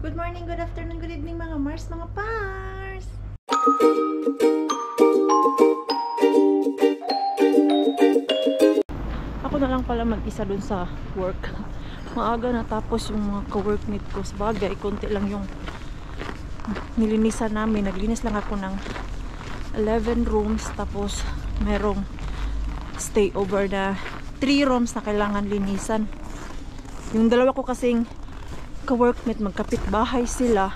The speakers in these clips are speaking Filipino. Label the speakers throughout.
Speaker 1: Good morning, good afternoon, good evening mga Mars, mga Pars! Ako na lang pala mag-isa dun sa work. Maaga na tapos yung mga ka-workmate ko. Sabagay, konti lang yung nilinisan namin. Naglinis lang ako ng 11 rooms tapos merong stay over na 3 rooms na kailangan linisan. Yung dalawa ko kasing ka-workmate, magkapit bahay sila.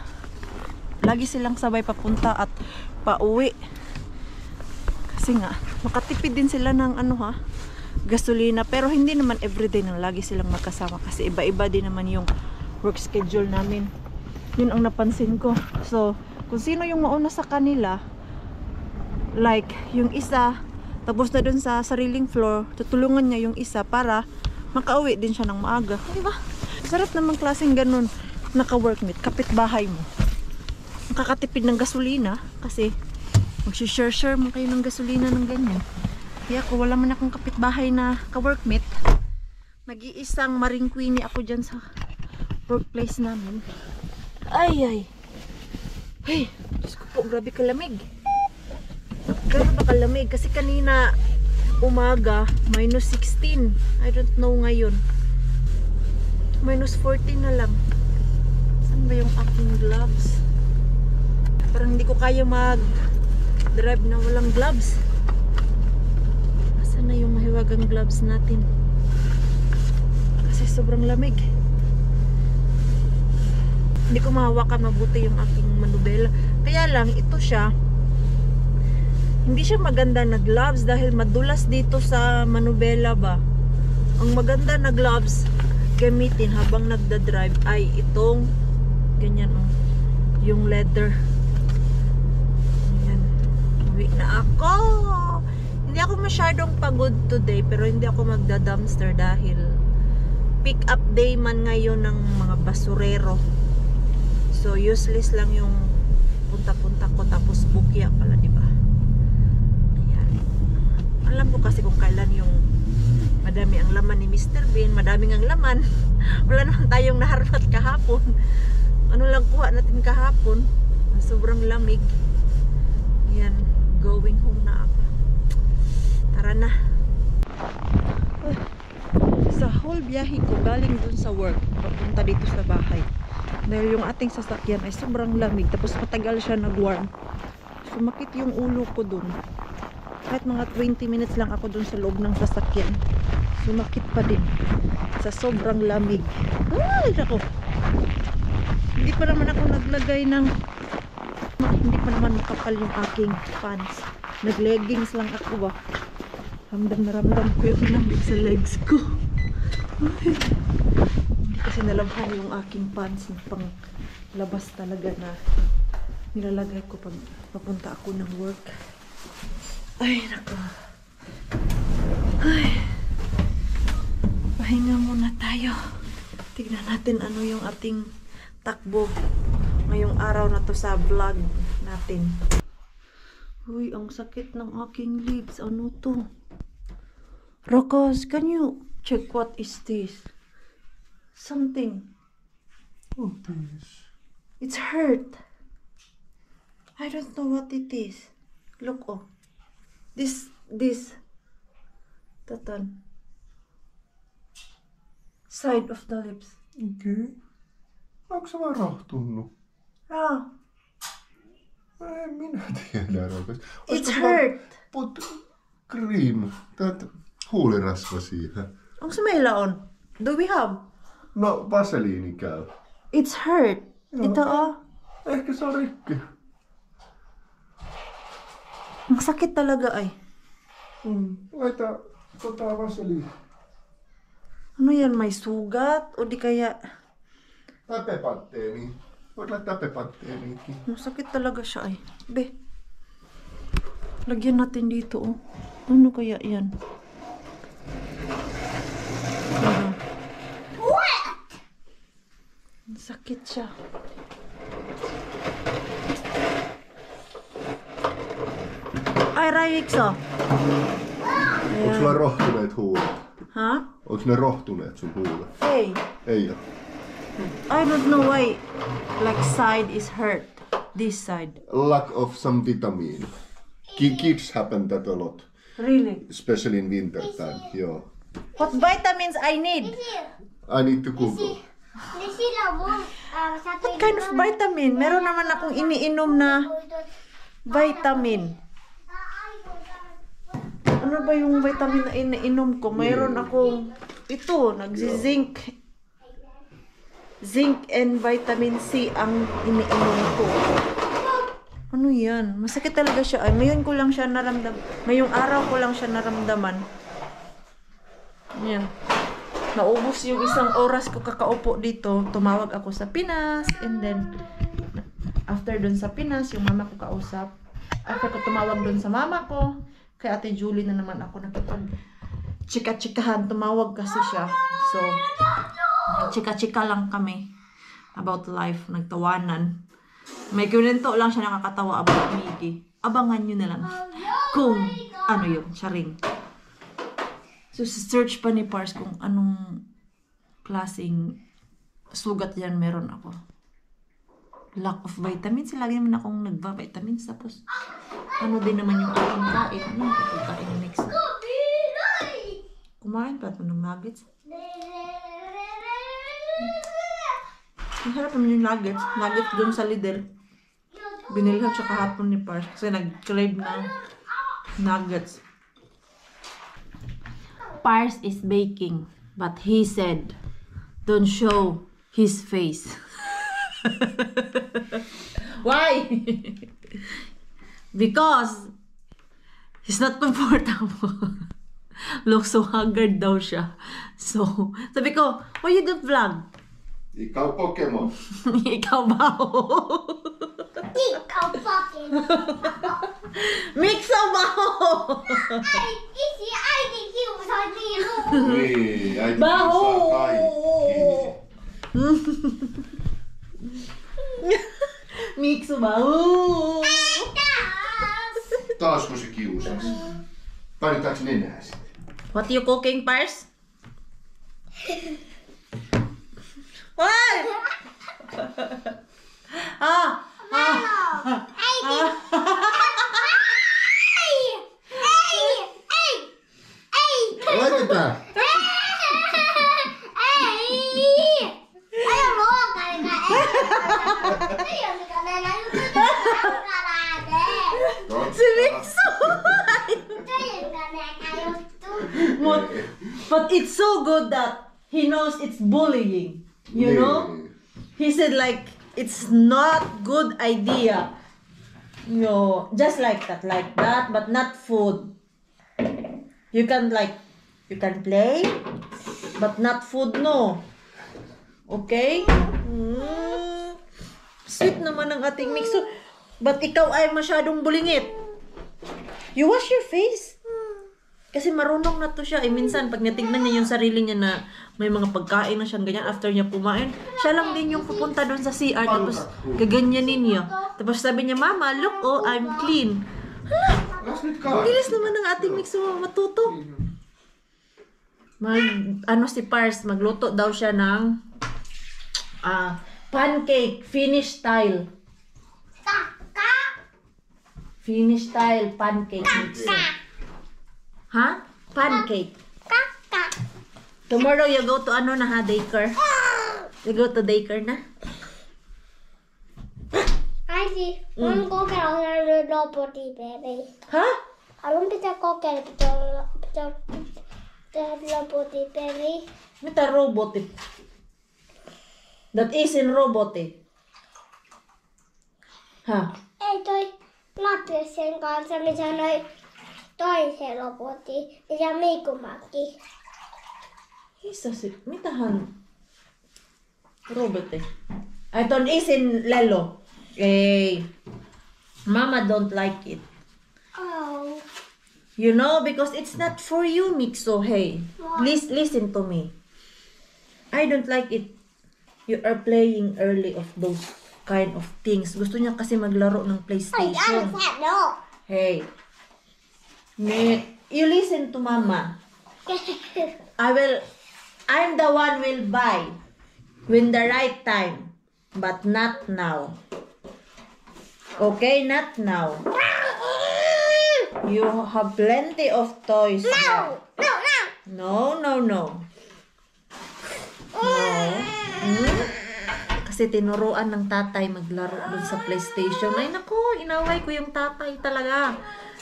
Speaker 1: Lagi silang sabay papunta at pauwi. Kasi nga, makatipid din sila ng gasolina. Pero hindi naman everyday na lagi silang magkasama. Kasi iba-iba din naman yung work schedule namin. Yun ang napansin ko. So, kung sino yung mauna sa kanila, like, yung isa, tapos na dun sa sariling floor, tutulungan niya yung isa para makauwi din siya ng maaga. Diba? Sarap naman klaseng ganun, naka-workmate, kapit bahay mo. Makakatipid ng gasolina kasi mag-share mo kayo ng gasolina ng ganyan. Kaya ako, wala man akong kapitbahay na ka-workmate. Nag-iisang Maring Queenie ako dyan sa workplace namin. Ay! Hey, Diyos ko po, grabe kalamig. Grabe ba kalamig? Kasi kanina umaga, minus 16. I don't know ngayon. Minus 14 na lang. Saan ba yung aking gloves? Parang hindi ko kaya mag-drive na walang gloves. Saan na yung mahiwagang gloves natin? Kasi sobrang lamig. Hindi ko mahawakan mabuti yung aking manubela. Kaya lang, ito siya. Hindi siya maganda na gloves dahil madulas dito sa manubela ba. Ang maganda na gloves gamitin habang nagda-drive ay itong ganyan yung leather. Ayan. Uwi na ako. Hindi ako masyadong pagod today pero hindi ako magda-dumpster dahil pick up day man ngayon ng mga basurero. So useless lang yung punta-punta ko tapos bukya pala, diba? Ayan. Alam ko kasi kung kailan yung madami ang laman ni Mr. Bean, madaming ang laman. Wala naman tayong naharmat kahapon. Ano lang kuha natin kahapon? Sobrang lamig. Yan, going home na ako. Tara na. Sa whole biyahe ko, galing dun sa work, papunta dito sa bahay. Dahil yung ating sasakyan ay sobrang lamig, tapos matagal siya nag-warm. Sumakit yung ulo ko dun. Kahit mga 20 minutes lang ako dun sa loob ng sasakyan, sumakit pa din sa sobrang lamig. Ay, nako. Hindi pa naman ako naglagay ng hindi pa naman makapal yung aking pants. Nag-leggings lang ako ba. Ramdam na ramdam ko yung lamig sa legs ko. Ay. Hindi kasi nalabhan yung aking pants na pang labas talaga na nilalagay ko pag papunta ako ng work. Ay, nako. Ay. Pahinga muna tayo. Tignan natin ano yung ating takbo ngayong araw na to sa vlog natin. Uy, ang sakit ng aking legs. Ano to? Rocos, can you check what is this? Something.
Speaker 2: Oh, this.
Speaker 1: It's hurt. I don't know what it is. Look, oh. This. Tatan. Side of the lips.
Speaker 2: Okei. Onko se vaan rohtunut? En minä tiedä, Rokas.
Speaker 1: It's hurt.
Speaker 2: Put cream. Tätä huulirasva siihen.
Speaker 1: Onko se meillä on? Do we have?
Speaker 2: No, vaseliini käy.
Speaker 1: It's hurt.
Speaker 2: Joo.
Speaker 1: Ito, oh.
Speaker 2: Ehkä se on rikki.
Speaker 1: Ang sakit talaga ay.
Speaker 2: Laita vaseliini.
Speaker 1: Ano yan? May sugat? O di kaya...
Speaker 2: Tai pepantteeni. Voit laittaa pepantteeniinkin.
Speaker 1: Masakit talaga siya ay. Be. Lagyan natin dito, oh. Ano kaya yan? Sakit siya. Ai, Raikso.
Speaker 2: Onko sulla rohtuneet huulet?
Speaker 1: Ha?
Speaker 2: Onko ne rohtuneet sun huulet?
Speaker 1: Ei.
Speaker 2: Ei oo.
Speaker 1: I don't know why. Like side is hurt. This side.
Speaker 2: Lack of some vitamin. Kids happen that a lot,
Speaker 1: Really?
Speaker 2: especially in winter time. Yeah.
Speaker 1: What vitamins I need?
Speaker 2: I need to Google.
Speaker 1: What kind of vitamin? Meron naman akong iniinom na vitamin. Ano ba yung vitamin na iniinom ko? Mayroon akong ito, nagzi-zinc. Zinc and vitamin C ang iniinom ko. Ano yan? Masakit talaga siya. Ay, ngayon ko lang siya naramdaman. Ngayong araw ko lang siya naramdaman. Yan. Naubos yung isang oras ko kakaupo dito. Tumawag ako sa Pinas. And then, after dun sa Pinas, yung mama ko kausap. After ko tumawag dun sa mama ko, kay Ate Julie na naman ako nakipag chika-chikahan. Tumawag kasi siya. So, chika-chika lang kami about life. Nagtawanan. May kunento lang siya nakakatawa about Miggy. Abangan nyo na lang kung ano yun, charing. So, search pa ni Pars kung anong klaseng sugat yan meron ako. Lack of vitamins. Lagi naman akong nagba-vitamins. Tapos, ano din naman yung aking kain. Ano yung pagkain ni Mix? Kumain pa ito ng nuggets. Ang harap naman yung nuggets. Nuggets doon sa Lidl. Binilhan siya kahapon ni Pars. Kasi nag-crave ng nuggets. Pars is baking. But he said, don't show his face. Why? Because he's not comfortable. Looks so haggard daw siya. So, sabi ko, why you don't vlog?
Speaker 2: Ikaw Pokemon.
Speaker 1: Ikaw ba?
Speaker 3: Ikaw Pokemon.
Speaker 1: Mix ba?
Speaker 3: Ay, hindi mo sa nilo.
Speaker 2: Ei, äiti
Speaker 1: Baho!
Speaker 2: saa kaikki.
Speaker 1: Mix ba?
Speaker 2: Taasko se kiusas? Painetaanko nenää sitten?
Speaker 1: What you cooking, Pars? What?
Speaker 2: Laitetaan!
Speaker 1: Si Mixo! But it's so good that he knows it's bullying. You know? He said like, it's not good idea. No, just like that, but not food. You can play, but not food, no. Okay? Sweet naman ang ating Mixo. But ikaw ay masyadong bulingit. You wash your face. Kasi marunong na to siya. Minsan, pag natignan niya yung sarili niya na may mga pagkain na siyang ganyan after niya kumain, siya lang din yung pupunta doon sa CR. Tapos, gaganyanin niya. Tapos sabi niya, Mama, look, oh, I'm clean. Hala, bilis naman ng ating Mixo matuto. Si Pars, magluto daw siya ng pancake, Finnish style. Finnish style pancake Mixo. Ha? Pancake. Tomorrow you go to daycare? You go to daycare na?
Speaker 3: Äiti, on kokeilla robotipeli.
Speaker 1: Ha?
Speaker 3: Haluan pitää kokeilla, pitää tehdä robotipeli.
Speaker 1: Mitä roboti? That is in roboti. Ha?
Speaker 3: Ei toi Latviasen kanssa, missä noi toisen robotin, missä Miikumakki.
Speaker 1: Mitähän roboti? Ai ton is in Lello. Ei. Mama don't like it.
Speaker 3: Oh.
Speaker 1: You know, because it's not for you, Mixo. Hey, listen to me. I don't like it. You are playing early of those kind of things. Gusto niya kasi maglaro ng PlayStation.
Speaker 3: No.
Speaker 1: Hey, you listen to Mama. I'm the one will buy. When the right time. But not now. Okay, not now. You have plenty of toys.
Speaker 3: No! No! No!
Speaker 1: No, no, no. No. Hmm? Kasi tinuruan ng tatay maglaro dun sa PlayStation. Ay nako, inaway ko yung tatay talaga.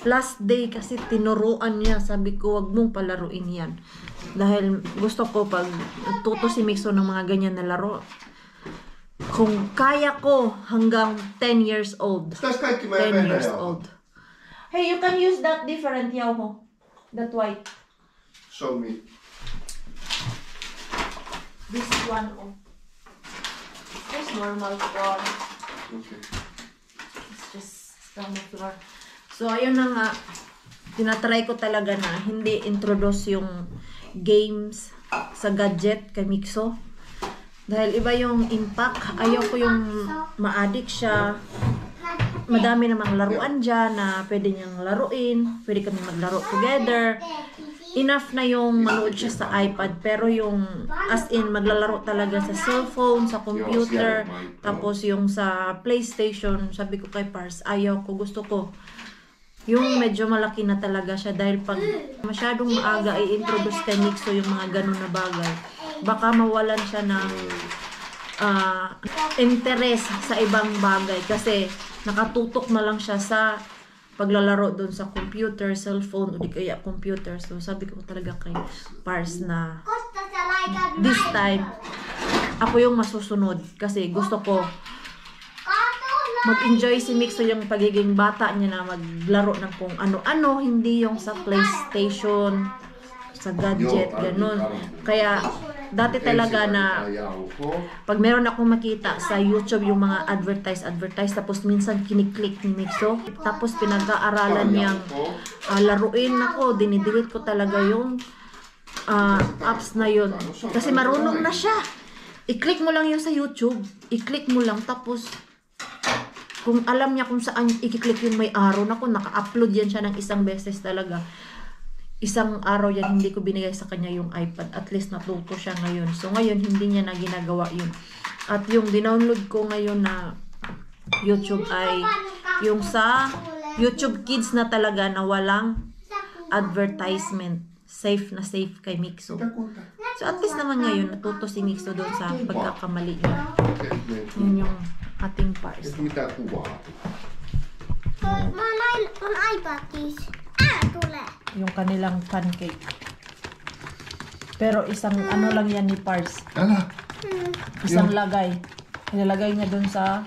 Speaker 1: Last day kasi tinuruan niya. Sabi ko, wag mong palaruin yan. Dahil gusto ko pag tuto si Mixo ng mga ganyan na laro. Kung kaya ko hanggang 10 years old.
Speaker 2: Pitäis kaikki
Speaker 1: 10
Speaker 2: meidän
Speaker 1: years
Speaker 2: vehnäjauhot.
Speaker 1: old. Hey, you can use that different jauho. That white.
Speaker 2: Show me.
Speaker 1: This one. Oh. This normal flour.
Speaker 2: Okay.
Speaker 1: It's just normal flour. So, ayun na nga. Tinatry ko talaga na hindi introduce yung games sa gadget kay Mixo. Dahil iba yung impact. Ayaw ko yung ma-addict siya. Madami namang laruan dyan na pwede niyang laruin. Pwede kami maglaro together. Enough na yung manood siya sa iPad. Pero yung as in maglalaro talaga sa cellphone, sa computer, tapos yung sa PlayStation, sabi ko kay Pars, ayaw ko. Gusto ko yung medyo malaki na talaga siya. Dahil pag masyadong maaga i-introduce kay Mixo yung mga ganun na bagay, baka mawalan siya ng interest sa ibang bagay kasi nakatutok na lang siya sa paglalaro doon sa computer, cellphone o di kaya computer. So sabi ko talaga kay Pars na this time ako yung masusunod kasi gusto ko mag-enjoy si Mixo yung pagiging bata niya na maglaro ng kung ano-ano, hindi yung sa PlayStation, sa gadget, ganun. Kaya dati talaga na pag meron akong makita sa YouTube yung mga advertise tapos minsan kiniklik ni Mixo tapos pinag-aaralan niyang laruin ako, dinidelete ko talaga yung apps na yun kasi marunong na siya. I-click mo lang yun sa YouTube, i-click mo lang tapos kung alam niya kung saan i-click yung may arrow, naku, naka-upload yan siya ng isang beses talaga. Isang araw yan, hindi ko binigay sa kanya yung iPad. At least natuto siya ngayon. So ngayon, hindi niya na ginagawa yun. At yung dinownload ko ngayon na YouTube ay yung sa YouTube Kids na talaga na walang advertisement. Safe na safe kay Mixo. So at least naman ngayon, natuto si Mixo doon sa pagkakamali niya. Yun yung ating Pars.
Speaker 2: Mitä kuvaa?
Speaker 3: Mä on iPadissa. Tulee.
Speaker 1: Yung kanilang pancake. Pero isang ano lang yan ni Pars.
Speaker 2: Älä!
Speaker 1: Isang lagay. Ilalagay niya dun sa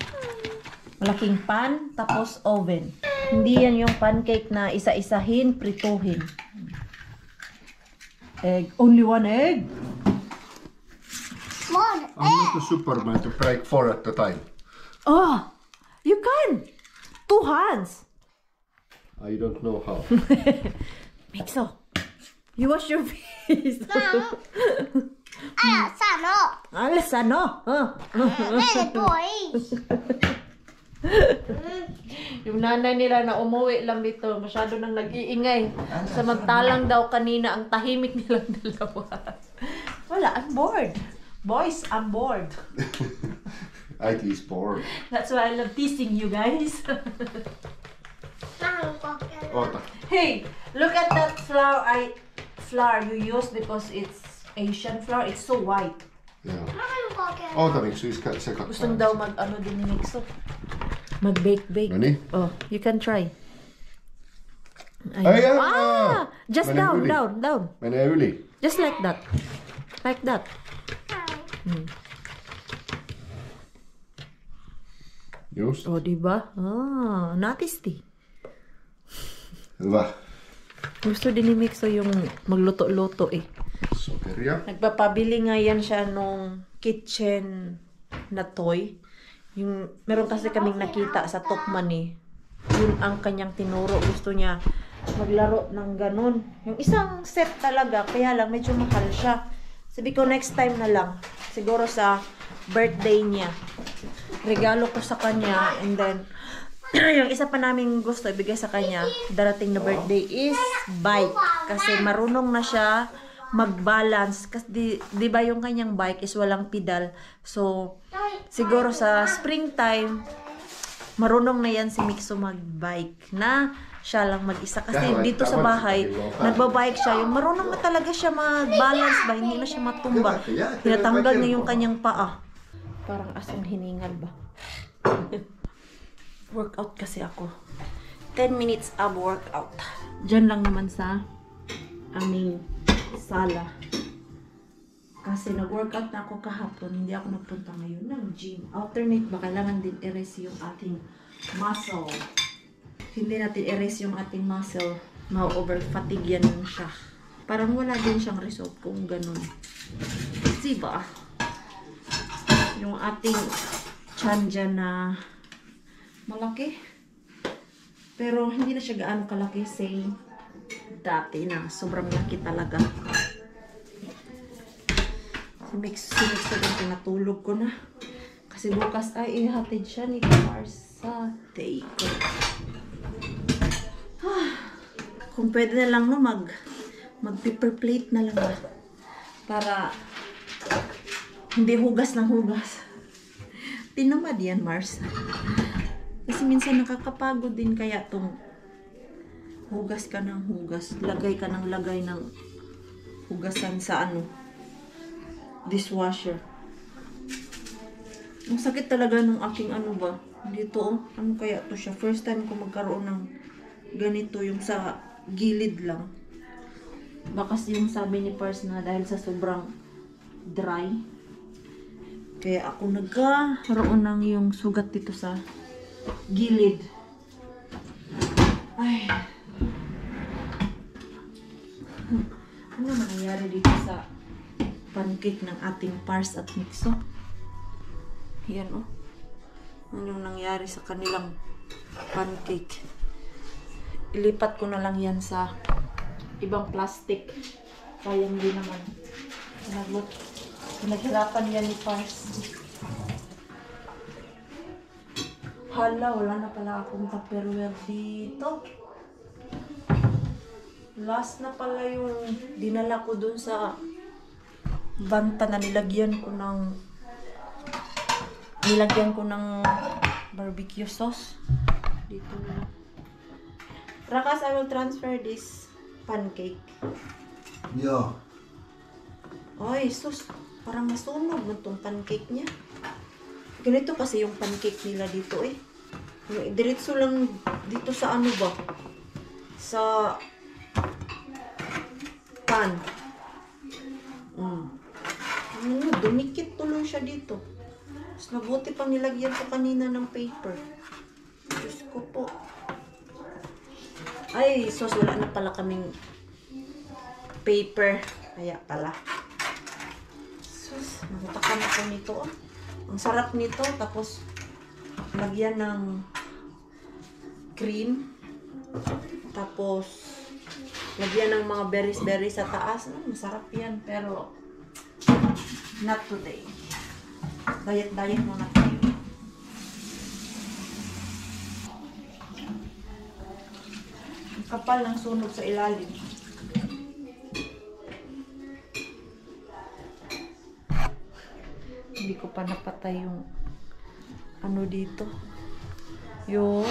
Speaker 1: malaking pan, tapos oven. Hindi yan yung pancake na isa-isahin, prituhin. Egg. Only one egg.
Speaker 3: Mon
Speaker 2: I'm not a Superman to break 4 at a time.
Speaker 1: Oh, you can. 2 hands.
Speaker 2: I don't know how.
Speaker 1: Mixo, you wash your face.
Speaker 3: Älä sano.
Speaker 1: Älä sano.
Speaker 3: Mene pois.
Speaker 1: Yung nanay nila na umuwi lang dito, masyado nang nag-iingay. Samantalang daw kanina ang tahimik nilang dalawa. Wala, I'm bored. Boys, I'm bored.
Speaker 2: IT is bored.
Speaker 1: That's why I love teasing you guys.
Speaker 2: Oota.
Speaker 1: Hey, look at that flour you use because it's Asian flour. It's so white.
Speaker 2: Joo. Oota, miksi sekoittaa?
Speaker 1: Gusto daw mag-ano din ni Mixo. Mag-bake.
Speaker 2: Noniin.
Speaker 1: Oh, you can try.
Speaker 2: Ai,
Speaker 1: Just
Speaker 2: Menee yli.
Speaker 1: down.
Speaker 2: Menee yli.
Speaker 1: Just like that. Like that.
Speaker 2: Just.
Speaker 1: Oh, diba? Natisti.
Speaker 2: Hyvä.
Speaker 1: Gusto din ni Mixo yung magluto-luto eh.
Speaker 2: Sokeria.
Speaker 1: Nagpapabili nga yan siya nung kitchen na toy. Yung, meron kasi kaming nakita sa Tokman eh. Yun ang kanyang tinuro. Gusto niya maglaro ng ganun. Yung isang set talaga, kaya lang medyo mahal siya. Sabi ko next time na lang. Siguro sa birthday niya. Regalo ko sa kanya and then yung isa pa namin gusto ibigay sa kanya darating na birthday is bike. Kasi marunong na siya mag-balance. Kasi di ba yung kanyang bike is walang pedal. So, siguro sa springtime, marunong na yan si Mikso mag-bike na siya lang mag-isa. Kasi dito sa bahay, nagbabike siya. Yung marunong na talaga siya mag-balance ba? Hindi na siya matumba. Tinatanggal niya yung kanyang paa. Parang asong hiningal ba? Workout kasi ako. 10 minutes ab workout. Diyan lang naman sa aming sala. Kasi nag-workout na ako kahapon, hindi ako nagpunta ngayon ng gym. Alternate ba? Kailangan din erase yung ating muscle. Hindi natin erase yung ating muscle, ma-over-fatigue yan siya. Parang wala din siyang result kung ganun. Diba? Yung ating tiyan dyan na malaki. Pero hindi na siya gaano kalaki say dati na sobrang laki talaga. Si Mix din pinatulog ko na. Kasi bukas ay ihatid siya ni Mars sa day ko. Kung pwede na lang no, mag-paper plate na lang ba. Para hindi hugas ng hugas. Tinamad yan, Mars. Kasi minsan nakakapagod din kaya tong hugas ka ng hugas. Lagay ka ng lagay ng hugasan sa dishwasher. Ang sakit talaga ng aking ba dito ano kaya to siya, first time ko magkaroon ng ganito yung sa gilid lang. Baka yung sabi ni Pars na dahil sa sobrang dry kaya ako nagkaroon ng yung sugat dito sa gilid. Ay, ano nangyayari dito sa pancake ng ating Pars at Mikso? Yan ano yung nangyari sa kanilang pancake. Ilipat ko na lang yan sa ibang plastic. Sayang din naman. Naghirapan yan ni Pars. Hala, wala na pala akong tupperware dito. Last na pala yung dinala ko dun sa banta na nilagyan ko ng barbecue sauce. Dito na. Rakas, I will transfer this pancake.
Speaker 2: Yeah.
Speaker 1: Ay, sus. Parang masunog na itong pancake niya. Ganito kasi yung pancake nila dito eh. Diretso lang dito sa ba? Sa pan. Dumikit tuloy siya dito. Mas mabuti pang nilagyan ko kanina ng paper. Diyos ko po. Ay, sus, wala na pala kaming paper. Kaya pala. Sus, matatakan ako nito. Ang sarap nito. Tapos, lagyan ng cream. Tapos, lagyan ng mga berries sa taas. Masarap yan. Pero, not today. Diet muna tayo. Ang kapal ng sunog sa ilalim. Hindi ko pa napatay yung dito. Yung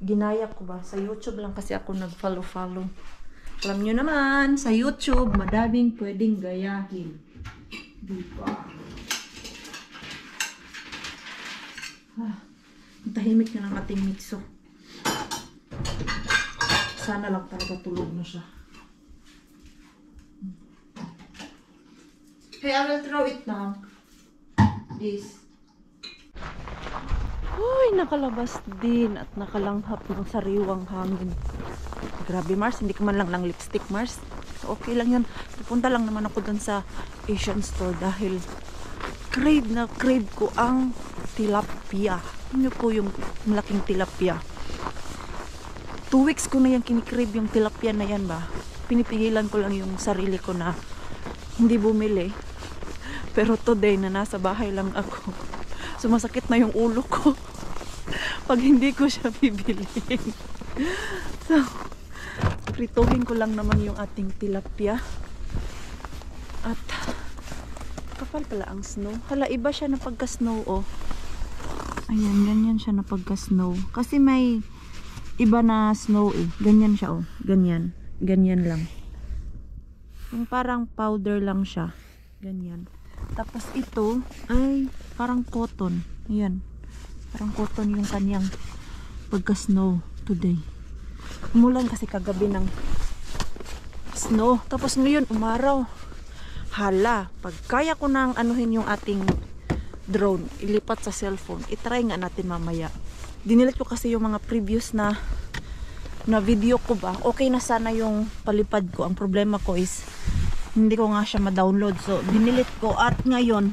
Speaker 1: ginaya ko ba? Sa YouTube lang kasi ako nag-follow. Alam nyo naman, sa YouTube, madaming pwedeng gayahin. Diba? Ang tahimik na ng ating Mikso. Sana lang talaga tulog na siya. Hey, I will throw it now. This. Uy, nakalabas din at nakalanghap ng sariwang hangin. Grabe, Mars. Hindi ka man lang ng lipstick, Mars. So, okay lang yun. Pupunta lang naman ako dun sa Asian store dahil crave ko ang tilapia. Ano po yung malaking tilapia? 2 weeks ko na yan kinikrave yung tilapia na yan ba. Pinipigilan ko lang yung sarili ko na hindi bumili. Pero today na nasa bahay lang ako, sumasakit na yung ulo ko pag hindi ko siya bibilin. So, Prituhin ko lang naman yung ating tilapia. At kapal pala ang snow. Hala, iba siya na pagka-snow, oh. Ayan, ganyan siya na pagka-snow. Kasi may iba na snow, eh. Ganyan siya, oh. Ganyan. Ganyan lang. Yung parang powder lang siya. Ganyan. Tapos ito ay parang cotton. Ayan. Parang cotton yung kanyang pagka-snow today. Umulan kasi kagabi ng snow. Tapos ngayon umaraw. Hala, pag kaya ko nang anuhin yung ating drone, ilipat sa cellphone, itry nga natin mamaya. Dinilit ko kasi yung mga previous na video ko ba. Okay na sana yung palipad ko. Ang problema ko is hindi ko nga siya ma-download. So, dinilit ko. At ngayon,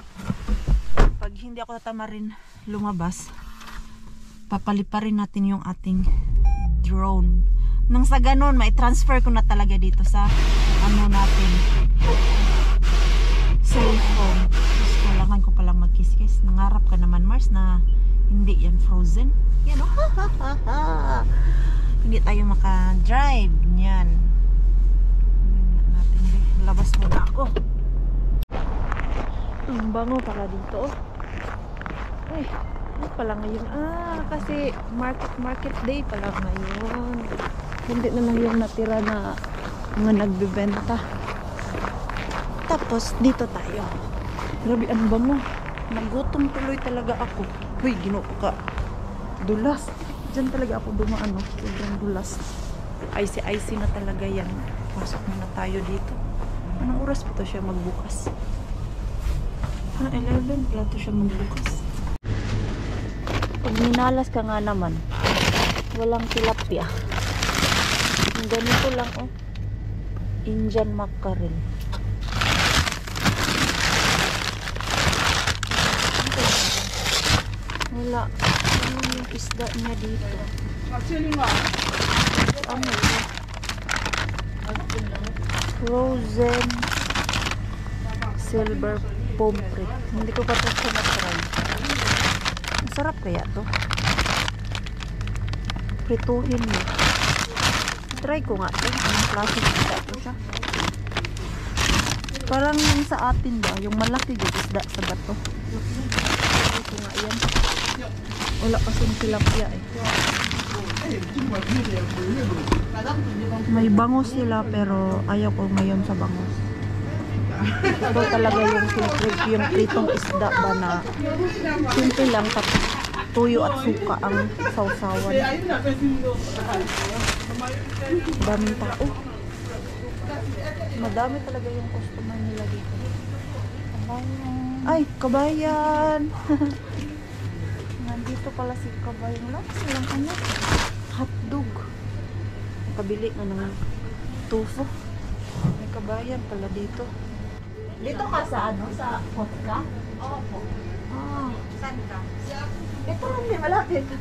Speaker 1: pag hindi ako tatamarin lumabas, papaliparin natin yung ating drone. Nang sa ganun, may transfer ko na talaga dito sa ano natin, cellphone. Tapos kailangan ko palang magkiss-kiss. Nangarap ka naman, Mars, na hindi yan frozen. Yan, oh. Hindi tayo maka-drive. Yan. Natin, labas muna ako. Ang bango pala dito, oh. Ay, ano pala ngayon? Kasi market day pala ngayon. Hindi na lang yung natira na mga nagbebenta. Tapos, dito tayo. Grabe, ang bango. Nagutom tuloy talaga ako. Uy, ginoo ka. Dulas. Diyan talaga ako dumaan, no? Sobrang dulas. Icy na talaga yan. Pasok muna tayo dito. Anong oras pa to siya magbukas? 11 pala to siya magbukas. Pag minalas ka nga naman, walang tilapia. Yung ganito lang, oh. Indian mackerel. Wala. Ano yung isda niya dito? Ano ito? Frozen silver pomfret. Hindi ko pa ito siya na-try. Masarap kaya to? Prituhin mo. Try ko nga ito. Anong klase isda ito siya? Parang yung sa atin ba? Yung malaki yung isda sa bato. Try ko nga yan. Wala kasing tilapia eh. May bangos sila pero ayaw ko ngayon sa bangos. Ito talaga yung pritong isda ba na simple lang, tapos tuyo at suka ang sausawan. Daming tao. Madami talaga yung customer nila dito. Ay, kabayan! Nandito pala si kabayan. Wala kasi lang ano, hotdog. Nakabili nga ng tofu. May kabayan pala dito. Dito ka sa ano? Sa Kotka?
Speaker 4: Opo. Saan ka?
Speaker 1: Ito lang din, malapit.
Speaker 4: Dito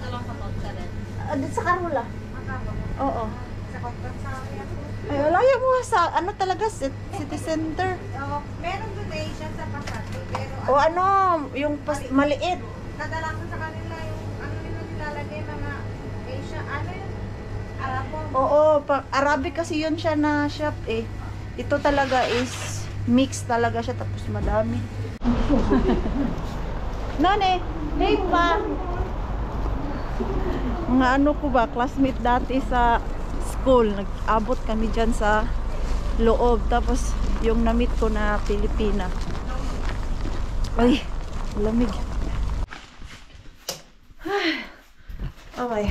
Speaker 4: lang sa Kotka rin.
Speaker 1: Dito sa Carola.
Speaker 4: Makabo.
Speaker 1: Oo.
Speaker 4: Sa Kotka sa area ko.
Speaker 1: Ay, wala yan mo sa ano talaga, city center.
Speaker 4: Meron donation sa Pasati, pero
Speaker 1: O ano, yung maliit.
Speaker 4: kadalasan sa kanila yung ano nila nilalagay mga Asia, ano yun? Arabo.
Speaker 1: Oo, Arabic kasi yun siya na shop eh. Ito talaga is mix talaga siya, tapos madami. None, hey pa! Mga ano ko ba, classmate dati sa school, nag-abot kami dyan sa loob. Tapos yung na-meet ko na Pilipina. Ay, lamig. Okay.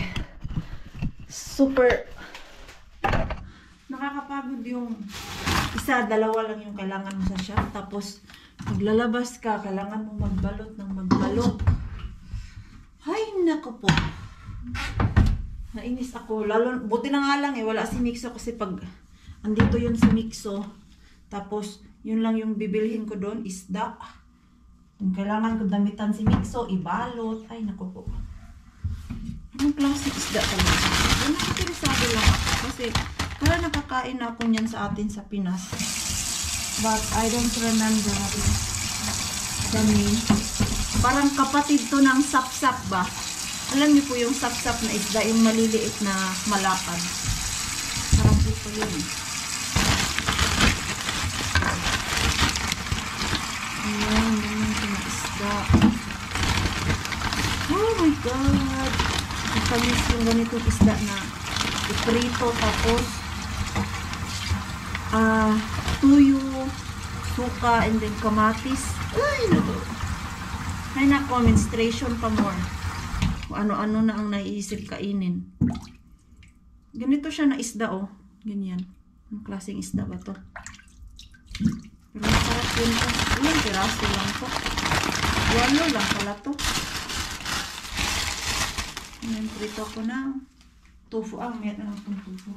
Speaker 1: Super nakakapagod yung isa, dalawa lang yung kailangan mo sa shop. Tapos maglalabas ka, kailangan mo magbalot ng magbalot. Ay, nako po. Nainis ako. Lalo, buti na nga lang eh, wala si Mixo kasi pag andito yun si Mixo, tapos yun lang yung bibilhin ko doon, isda. Kung kailangan ko damitan si Mixo, ibalot. Ay, nako po. Anong klase isda talaga? Yung nakikirisabi lang ako kasi para nakakain ako niyan sa atin sa Pinas. But I don't remember the name. Parang kapatid to ng sapsap ba? Alam niyo po yung sap-sap na isda, yung maliliit na malapad. Parang po yun. Ayan, ganyan po na isda. Oh my God! Ang tamis yung ganitong isda na iprito tapos tuyo, suka, and then kamatis. Ay nako, menstruation pa more. Kung ano-ano na ang naiisip kainin. Ganito siya na isda, oh. Ganyan. Ang klaseng isda ba to? Pero masarap yun po. Ilang piraso lang po. 8 lang pala to. Ayan, prito ko na. Tofu. Mayat na lang itong tofu.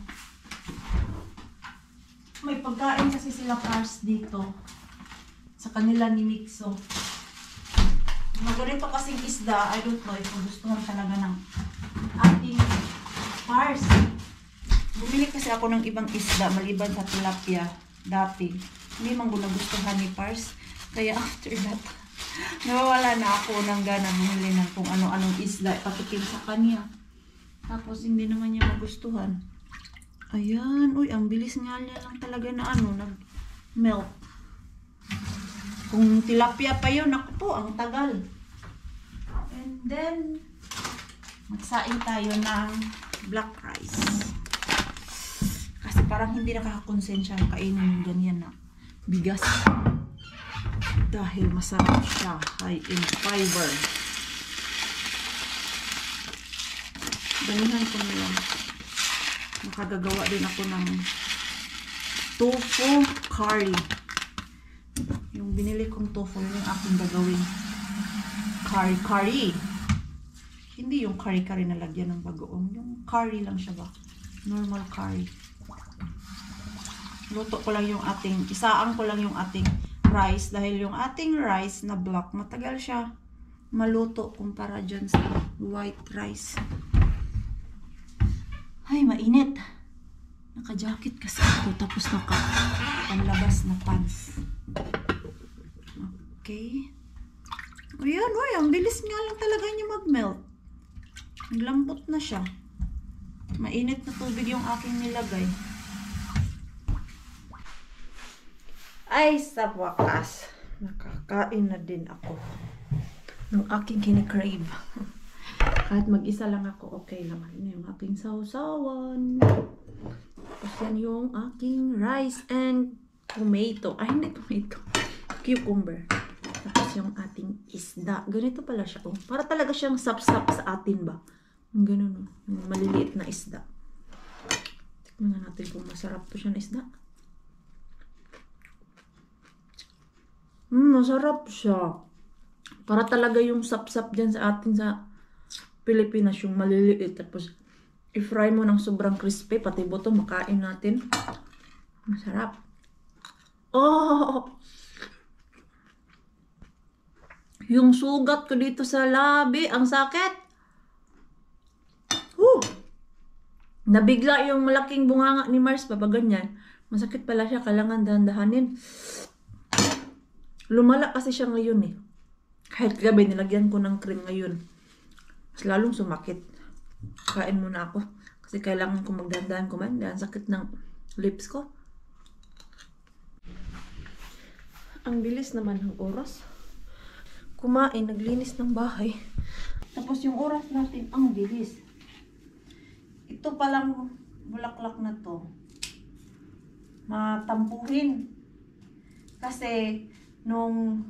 Speaker 1: May pagkain kasi sila cars dito. Sa kanila ni Mixo. Mga ganito kasing isda, I don't know if gustuhan talaga ng ating cars. Bumili kasi ako ng ibang isda maliban sa tilapia dati. Hindi man gustuhan ni Pars. Kaya after that, nawawala na ako ng gana bumili ng kung ano-anong isda patikim sa kanya. Tapos hindi naman niya magustuhan. Ayan, uy, ang bilis nga niya lang talaga na nag-melt. Kung tilapia pa yun, ako po, ang tagal. And then, magsaing tayo ng black rice. Kasi parang hindi nakakakonsensya ang kainin yung ganyan na bigas. Dahil masarap siya, high in fiber. Damihan ko na lang. Makagagawa din ako ng tofu curry. Yung binili kong tofu, yung aking gagawin curry. Hindi yung curry na lagyan ng bagoong. Yung curry lang siya ba? Normal curry. Luto ko lang yung isaang ko lang yung ating rice. Dahil yung ating rice na black, matagal siya maluto kumpara dyan sa white rice. Ay, mainit. Naka-jacket kasi ako. Tapos naka-panlabas na pants. Okay. Ayan, uy, ang bilis nga lang talaga niya mag-melt. Naglambot na siya. Mainit na tubig yung aking nilagay. Ay, sa wakas, nakakain na din ako ng aking kinikrave. Kahit mag-isa lang ako, okay lang. Ano yung aking sausawan. Tapos yan yung aking rice and tomato. Ay, hindi tomato. Cucumber. Tapos yung ating isda. Ganito pala siya. Oh. Para talaga siyang sap-sap sa atin ba? Yung ganun. Oh. Yung maliliit na isda. Tignan natin kung masarap to siya na isda. Masarap siya. Para talaga yung sap-sap dyan sa atin sa Pilipinas. Yung maliliit. Tapos i-fry mo ng sobrang crispy. Pati buto makain natin. Masarap. Oh! Yung sugat ko dito sa labi, ang sakit. Nabigla yung malaking bunganga ni Mars, papaganyan. Masakit pala siya, kailangan dahan-dahanin. Lumala kasi siya ngayon eh. Kahit gabi, nilagyan ko ng cream ngayon. Mas lalong sumakit. Kain muna ako. Kasi kailangan ko magdahan-dahan kumain. Dahil sakit ng lips ko. Ang bilis naman ng oras. Kumain, naglinis ng bahay. Tapos yung oras natin, ang bilis. Ito palang bulaklak na to. Matampuhin. Kasi, nung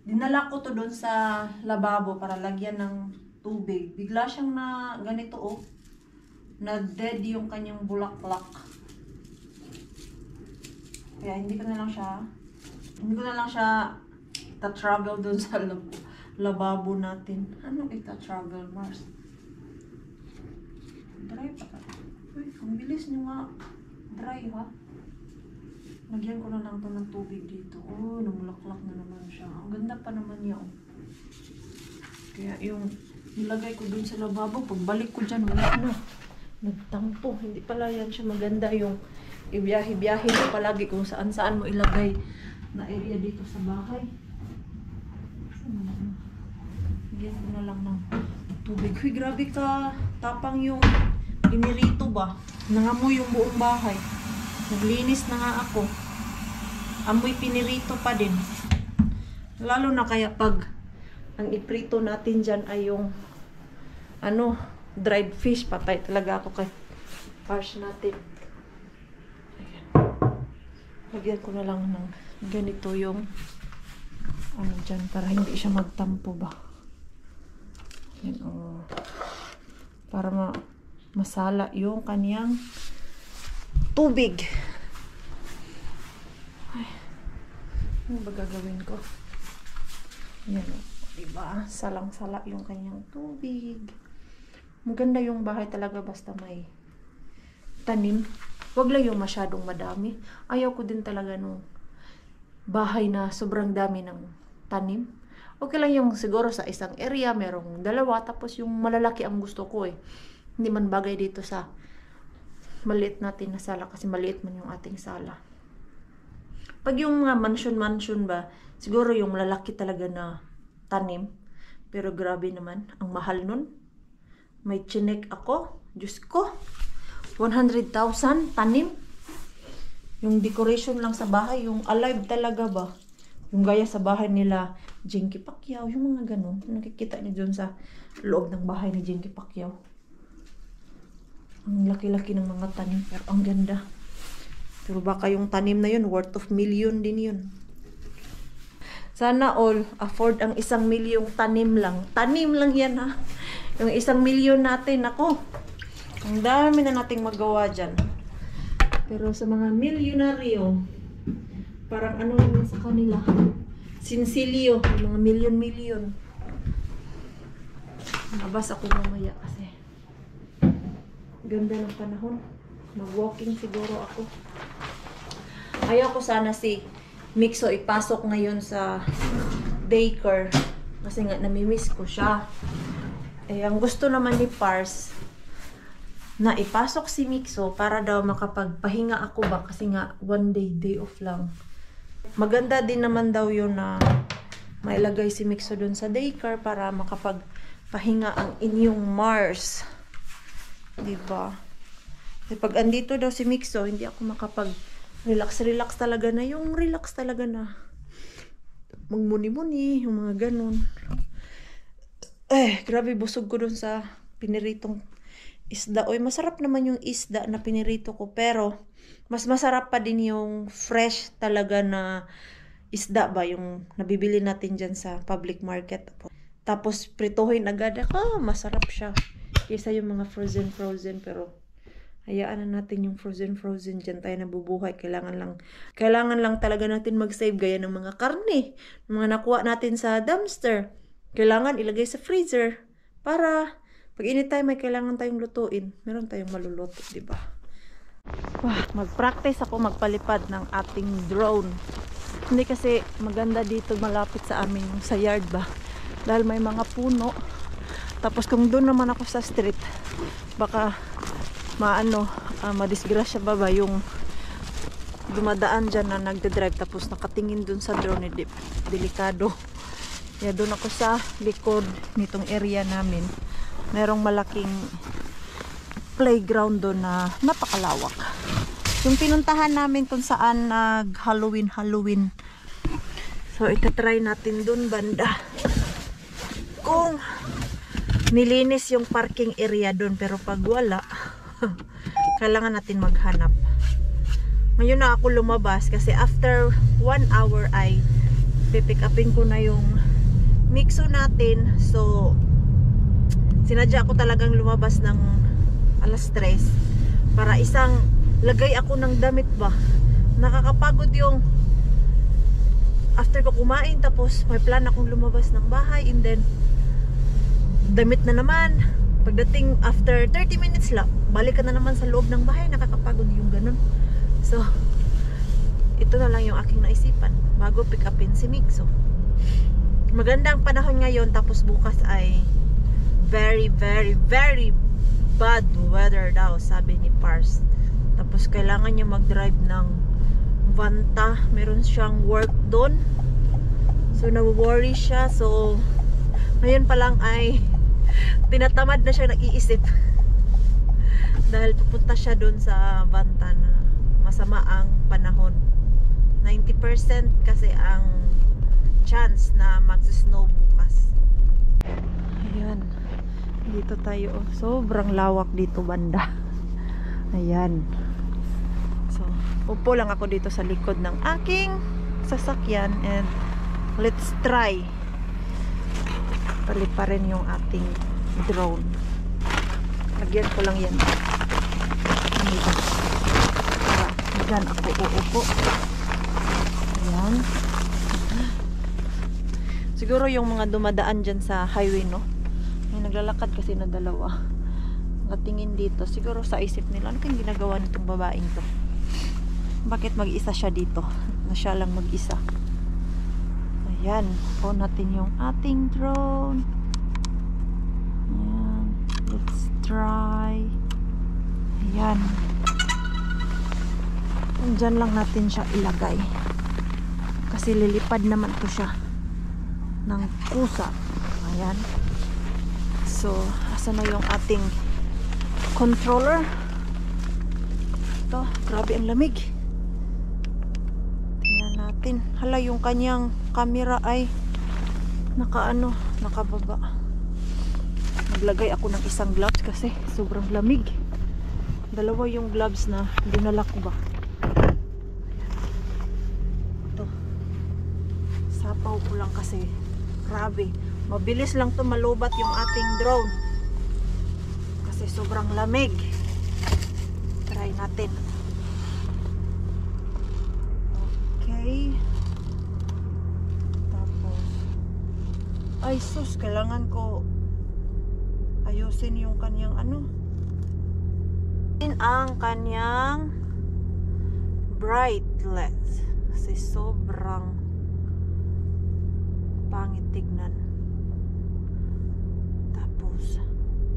Speaker 1: dinala ko to doon sa lababo para lagyan ng tubig, bigla siyang na ganito oh. Na dead yung kanyang bulaklak. Kaya hindi ko na lang siya ta-travel doon sa lababo natin. Ano ita-travel, Mars? Dry pa ka. Uy, ang bilis nyo nga. Dry, ha? Lagyan ko na lang ito ng tubig dito. Oh, namulaklak na naman siya. Ang ganda pa naman niya, oh. Kaya yung nilagay ko doon sa lababo, pagbalik ko dyan, wala na. Nagtampo. Hindi pala yan siya maganda yung ibiyahe-biyahe mo palagi kung saan-saan mo ilagay na area dito sa bahay. Lagyan ko na lang ng tubig. Huy, grabe ka. Tapang yung pinirito ba? Nangamoy yung buong bahay. Naglinis na nga ako. Amoy pinirito pa din. Lalo na kaya pag ang iprito natin dyan ay yung dried fish. Patay talaga ako kay Pars natin. Ayan. Lagyan ko na lang ng ganito yung dyan para hindi siya magtampo ba. Ayan, para masala yung kaniyang tubig. Ay, ano ba gagawin ko? Yan, diba? Salang-sala yung kanyang tubig. Maganda yung bahay talaga basta may tanim. Wag lang yung masyadong madami. Ayaw ko din talaga nung bahay na sobrang dami ng tanim. Okay lang yung siguro sa isang area, merong dalawa, tapos yung malalaki ang gusto ko eh. Hindi man bagay dito sa maliit natin na sala kasi maliit man yung ating sala. Pag yung mga mansion ba, siguro yung lalaki talaga na tanim. Pero grabe naman, ang mahal nun. May chinek ako, Diyos ko, 100,000 tanim. Yung decoration lang sa bahay, yung alive talaga ba? Yung gaya sa bahay nila, Jinky Pacquiao, yung mga ganun. Nakikita niyo dun sa loob ng bahay ni Jinky Pacquiao. Ang laki-laki ng mga tanim, pero ang ganda. Pero baka yung tanim na yun, worth of million din yun. Sana all afford ang 1 milyong tanim lang. Tanim lang yan ha. Yung 1 milyon natin, ako. Ang dami na nating magawa dyan. Pero sa mga milyonaryo, parang ano lang sa kanila, sinsilyo, mga milyon-milyon. Nabas ako mamaya kasi ganda ng panahon. Mag-walking siguro ako. Ayaw ko sana si Mixo ipasok ngayon sa daycare kasi nga namimiss ko siya. Eh, ang gusto naman ni Pars na ipasok si Mixo para daw makapagpahinga ako ba kasi nga 1 day off lang. Maganda din naman daw yun na mailagay si Mixo dun sa daycare para makapagpahinga ang inyong Mars. Diba? Kasi pag andito daw si Mixo, hindi ako makapag-relax talaga na yung relax talaga na magmuni-muni, yung mga ganun. Grabe, busog ko dun sa piniritong isda. Oy, masarap naman yung isda na pinirito ko, pero mas masarap pa din yung fresh talaga na isda ba, yung nabibili natin dyan sa public market. Tapos prituhin agad. Masarap siya. Kaysa yung mga frozen, pero hayaan na natin yung frozen dyan tayo nabubuhay. Kailangan lang talaga natin mag-save gaya ng mga karne, ng mga nakuha natin sa dumpster. Kailangan ilagay sa freezer para pag anytime may kailangan tayong lutuin, meron tayong maluluto, di ba? Mag-practice ako magpalipad ng ating drone. Hindi kasi maganda dito malapit sa amin yung sa yard ba. Dahil may mga puno. Tapos kung doon naman ako sa street, baka madisgrasya ba yung dumadaan dyan na nagde-drive tapos nakatingin dun sa drone, delikado. Kaya doon ako sa likod nitong area namin. Merong malaking playground doon na napakalawak. Yung pinuntahan namin kung saan nag-Halloween. So, itatry natin doon banda. Kung nilinis yung parking area doon, pero pag wala, kailangan natin maghanap. Ngayon na ako lumabas kasi after 1 hour ay pipick upin ko na yung Mixo natin. So, sinadya ako talagang lumabas ng alas 3 para isang lagay ako ng damit ba. Nakakapagod yung after ko kumain tapos may plan akong lumabas ng bahay and then damit na naman. Pagdating after 30 minutes lang, balik ka na naman sa loob ng bahay. Nakakapagod yung ganun. So, ito na lang yung aking naisipan bago pick upin si Mixo. Magandang panahon ngayon tapos bukas ay very bad weather daw, sabi ni Pars. Tapos kailangan niya mag-drive ng Vanta. Meron siyang work doon. So, nawo-worry siya. So, ngayon pa lang ay tinatamad na siya nag-iisip. Dahil pupunta siya doon sa Banta na masama ang panahon. 90% kasi ang chance na mag-snow bukas. Ayan. Dito tayo. Sobrang lawak dito banda. Ayan. So, upo lang ako dito sa likod ng aking sasakyan and let's try paliparin yung ating drone. Lagyan ko lang yan dito para dyan ako uupo. Ayan. Siguro yung mga dumadaan dyan sa highway, no, may naglalakad kasi na dalawa, nakatingin dito, siguro sa isip nila, ano kayong ginagawa nitong babaeng to, bakit mag-isa siya dito na siya lang mag-isa. Ayan, on natin yung ating drone. Ayan, let's try. Ayan, dyan lang natin siya ilagay kasi lilipad naman to siya ng kusa. Ayan, so asa na yung ating controller. Ito, grabe ang lamig. Tingnan natin. Hala, yung kanyang camera ay nakababa. Naglagay ako ng isang gloves kasi sobrang lamig. Dalawa yung gloves na dinala ko ba. Ito, sapaw ko lang kasi grabe, mabilis lang to malubat yung ating drone kasi sobrang lamig. Try natin. Okay, tapos ay sus, kailangan ko ayusin yung kanyang ang kanyang bright lights kasi sobrang pangit tignan. Tapos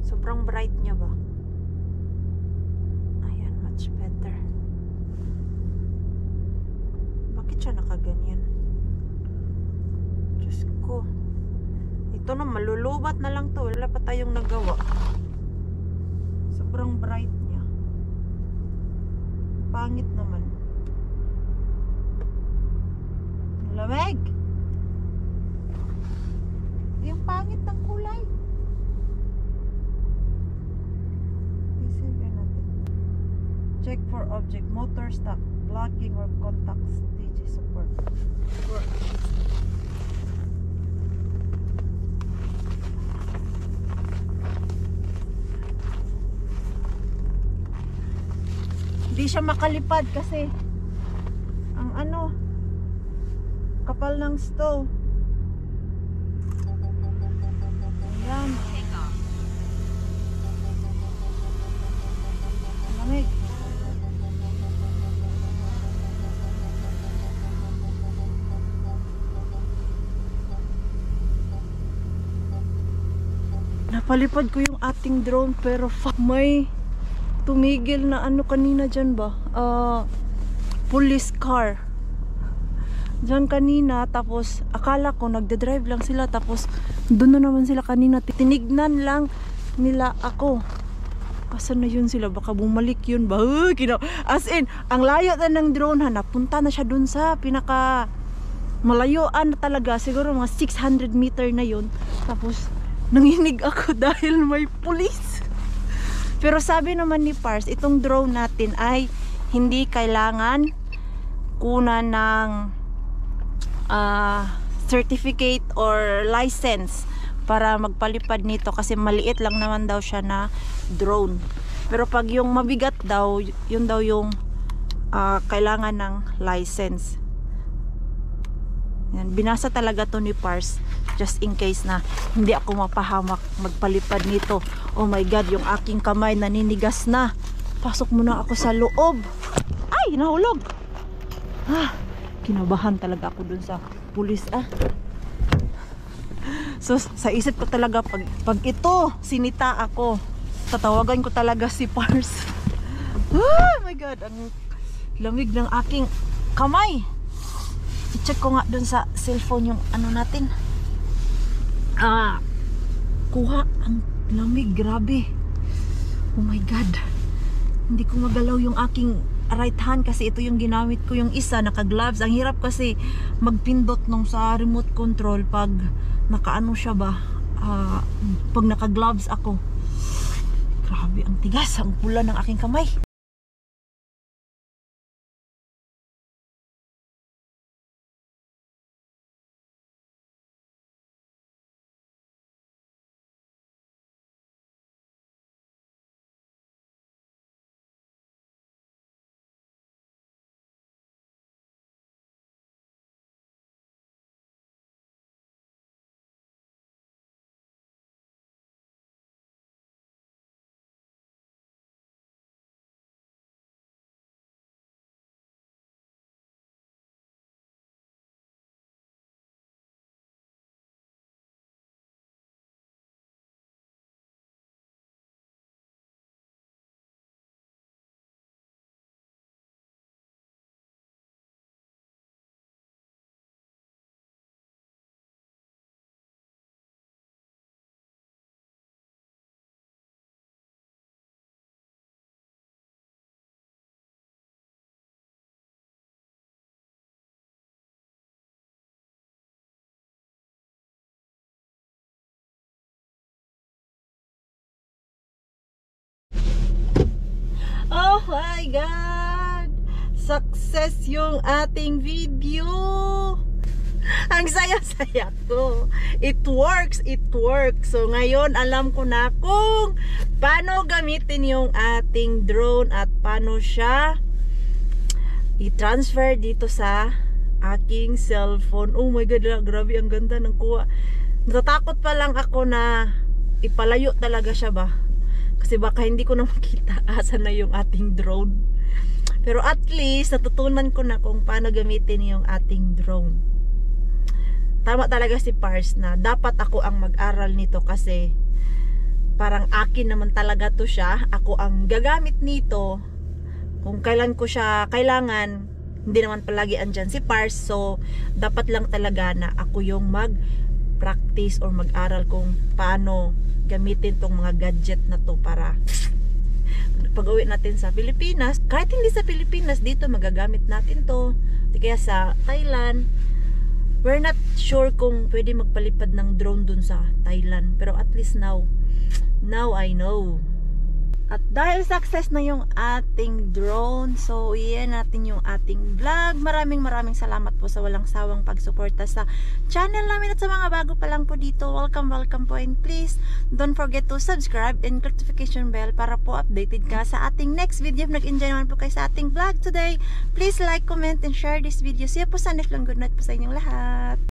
Speaker 1: sobrang bright niya ba. Ayan, much better. Bakit siya nakaganyan? Diyos ko, ito na, malulubat na lang to, wala pa tayong nagawa. Sobrang bright niya, pangit naman. Lamig. Yung pangit ng kulay. Isipin natin. Check for object, motor stop, blocking or contact stage support. Hindi siya makalipad kasi ang kapal ng stove. Ayan. Lamig. Napalipad ko yung ating drone pero may tumigil na kanina dyan ba? Police car. Diyan kanina, tapos akala ko nagde-drive lang sila, tapos doon na naman sila kanina, tinignan lang nila ako. Asan na yun sila? Baka bumalik yun ba? As in, ang layo na ng drone, napunta na siya doon sa pinaka malayuan na talaga, siguro mga 600 meter na yun. Tapos nanginig ako dahil may police. Pero sabi naman ni Pars, itong drone natin ay hindi kailangan kunan ng certificate or license para magpalipad nito kasi maliit lang naman daw siya na drone. Pero pag yung mabigat daw, yun daw yung kailangan ng license. Yan, binasa talaga to ni Pars just in case na hindi ako mapahamak magpalipad nito. Oh my god, yung aking kamay naninigas na. Pasok muna ako sa loob. Ay, nahulog. Kinabahan talaga ako dun sa pulis. So sa isip ko talaga, pag ito sinita ako, tatawagan ko talaga si Pars. Oh my god, ang lamig ng aking kamay. I-check ko nga dun sa cellphone yung natin. Kuha ang Lamig, grabe. Oh my God. Hindi ko magalaw yung aking right hand kasi ito yung ginamit ko, yung isa naka-gloves. Ang hirap kasi magpindot nung sa remote control pag nakaano siya ba, pag naka-gloves ako. Grabe, ang tigas, ang pula ng aking kamay. Oh my God! Success yung ating video! Ang saya-saya ko. It works, it works. So ngayon alam ko na kung paano gamitin yung ating drone at paano siya i-transfer dito sa aking cellphone. Oh my God, grabe ang ganda ng kuha. Natatakot pa lang ako na ipalayo talaga siya ba? Kasi baka hindi ko na makita asan na yung ating drone. Pero at least natutunan ko na kung paano gamitin yung ating drone. Tama talaga si Pars na dapat ako ang mag-aral nito kasi parang akin naman talaga to siya. Ako ang gagamit nito kung kailan ko siya kailangan. Hindi naman palagi andyan si Pars, so dapat lang talaga na ako yung mag-practice or mag-aral kung paano gamitin tong mga gadget na to para pag-uwi natin sa Pilipinas, kahit hindi sa Pilipinas, dito magagamit natin to. Kaya sa Thailand, we're not sure kung pwede magpalipad ng drone dun sa Thailand, pero at least now I know. At dahil success na yung ating drone, so iyan natin yung ating vlog. Maraming salamat po sa walang sawang pagsuporta sa channel namin at sa mga bago pa lang po dito. Welcome po, and please don't forget to subscribe and notification bell para po updated ka sa ating next video. If nag-enjoy naman po kayo sa ating vlog today, please like, comment, and share this video. See you po sa next long. Good night po sa inyong lahat.